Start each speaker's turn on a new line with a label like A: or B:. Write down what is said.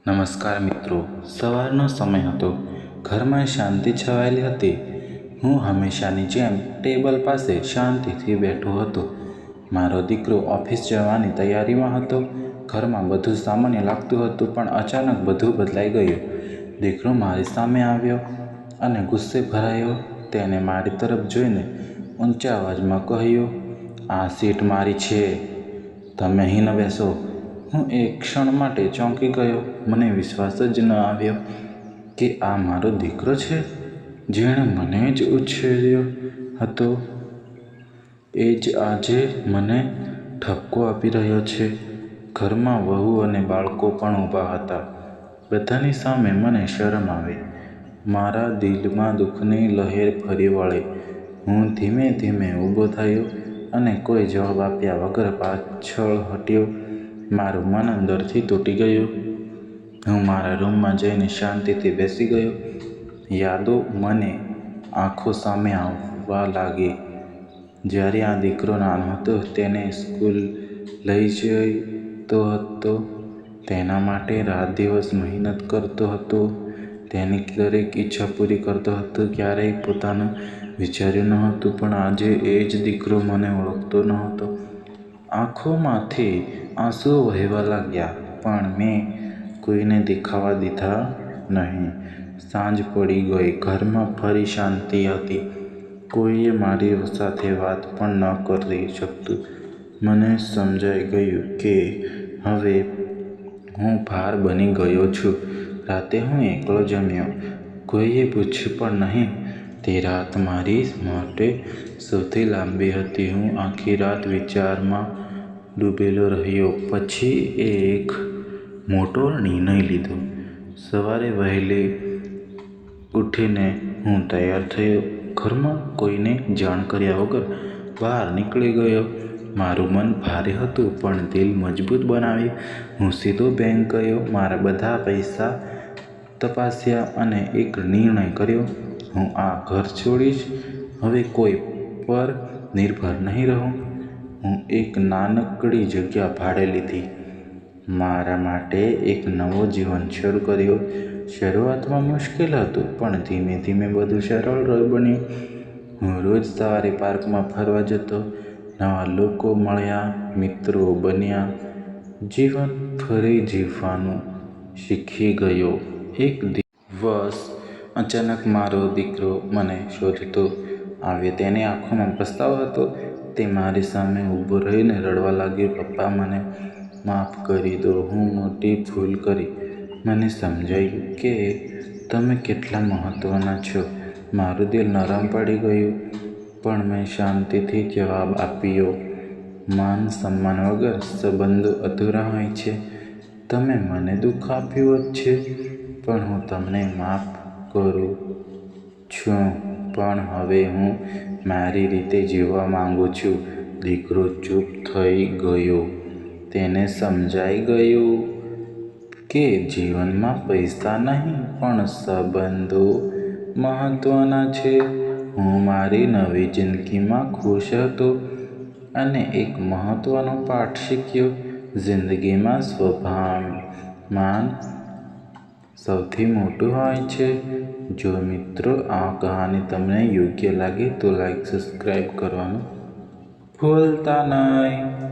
A: નમસ્કાર મિત્રો, સવારનો સમય હતો. ઘરમાં શાંતિ છવાયેલી હતી. હું હંમેશાની જેમ ટેબલ પાસે શાંતિથી બેઠો હતો. મારો દીકરો ઓફિસ જવાની તૈયારીમાં હતો. ઘરમાં બધું સામાન્ય લાગતું હતું, પણ અચાનક બધું બદલાઈ ગયું. દીકરો મારી સામે આવ્યો અને ગુસ્સે ભરાયો. તેણે મારી તરફ જોઈને ઊંચા અવાજમાં કહ્યું, "આ સીટ મારી છે, તમે અહીં ન બેસો." હું એક ક્ષણ માટે ચોંકી ગયો. મને વિશ્વાસ જ ન આવ્યો કે આ મારો દીકરો છે, જેણે મને જ ઉછેર્યો હતો. એ જ આજે મને ઠપકો આપી રહ્યો છે. ઘરમાં વહુ અને બાળકો પણ ઊભા હતા. બધાની સામે મને શરમ આવે. મારા દિલમાં દુઃખની લહેર ફરી વળી. હું ધીમે ધીમે ઊભો થયો અને કોઈ જવાબ આપ્યા વગર પાછળ હટ્યો. મારું મન અંદરથી તૂટી ગયું. હું મારા રૂમમાં જઈને શાંતિથી બેસી ગયો. યાદો મને આંખો સામે આવવા લાગી. જ્યારે આ દીકરો નાનો હતો, તેને સ્કૂલ લઈ જતો હતો, તેના માટે રાત દિવસ મહેનત કરતો હતો, તેની દરેક ઈચ્છા પૂરી કરતો હતો. ક્યારેય પોતાનું વિચાર્યું ન હતું, પણ આજે એ જ દીકરો મને ઓળખતો ન હતો. આંખોમાંથી આંસુઓ વહેવા લાગ્યા, પણ મેં કોઈને દેખાવા દીધા નહીં. સાંજ પડી ગઈ. ઘરમાં ફરી શાંતિ હતી. કોઈએ મારી સાથે વાત પણ ન કરી શકતું. મને સમજાઈ ગયું કે હવે હું ભાર બની ગયો છું. રાતે હું એકલો જમ્યો. કોઈએ પૂછ્યું પણ નહીં. તે રાત મારી માટે સૌથી લાંબી હતી. હું આખી રાત વિચારમાં ડૂબેલો રહ્યો. પછી એક મોટો નિર્ણય લીધો. સવારે વહેલી ઉઠીને હું તૈયાર થયો. ઘરમાં કોઈને જાણ કર્યા વગર બહાર નીકળી ગયો. મારું મન ભારે હતું, પણ દિલ મજબૂત બનાવી હું સીધો બેંક ગયો. મારા બધા પૈસા તપાસ્યા અને એક નિર્ણય કર્યો. હું આ ઘર છોડીશ. હવે કોઈ પર નિર્ભર નહીં રહું. હું એક નાનકડી જગ્યા ભાડે લીધી. મારા માટે એક નવો જીવન શરૂ કર્યો. શરૂઆતમાં મુશ્કેલ હતું, પણ ધીમે ધીમે બધું સરળ બન્યું. હું રોજ સવારે પાર્કમાં ફરવા જતો. નવા લોકો મળ્યા, મિત્રો બન્યા. જીવન ફરી જીવવાનું શીખી ગયો. એક દિવસ અચાનક મારો દીકરો મને શોધતો આવ્યો. તેની આંખોમાં પસ્તાવો હતો. તે મારી સામે ઊભો રહીને રડવા લાગ્યો, "પપ્પા, મને માફ કરી દો. હું મોટી ભૂલ કરી." મને સમજાયું કે તમે કેટલા મહત્વના છો. મારું દિલ નરમ પડી ગયું, પણ મેં શાંતિથી જવાબ આપ્યો, "માન સન્માન વગર સંબંધો અધૂરા હોય છે. તમે મને દુઃખ આપ્યું છે, પણ હું તમને માફ કરું છું. પણ હવે હું મારી રીતે જીવવા માંગુ છું." દીકરો ચૂપ થઈ ગયો. તેને સમજાઈ ગયું કે જીવનમાં પૈસા નહીં, પણ સંબંધો મહત્વના છે. હું મારી નવી જિંદગીમાં ખુશ હતો અને એક મહત્વનો પાઠ શીખ્યો. જિંદગીમાં સ્વાભિમાન સૌથી મોટું હોય છે. જો મિત્રો આ કહાની તમને યોગ્ય લાગે તો લાઈક, સબસ્ક્રાઈબ કરવાનું ભૂલતા નહીં.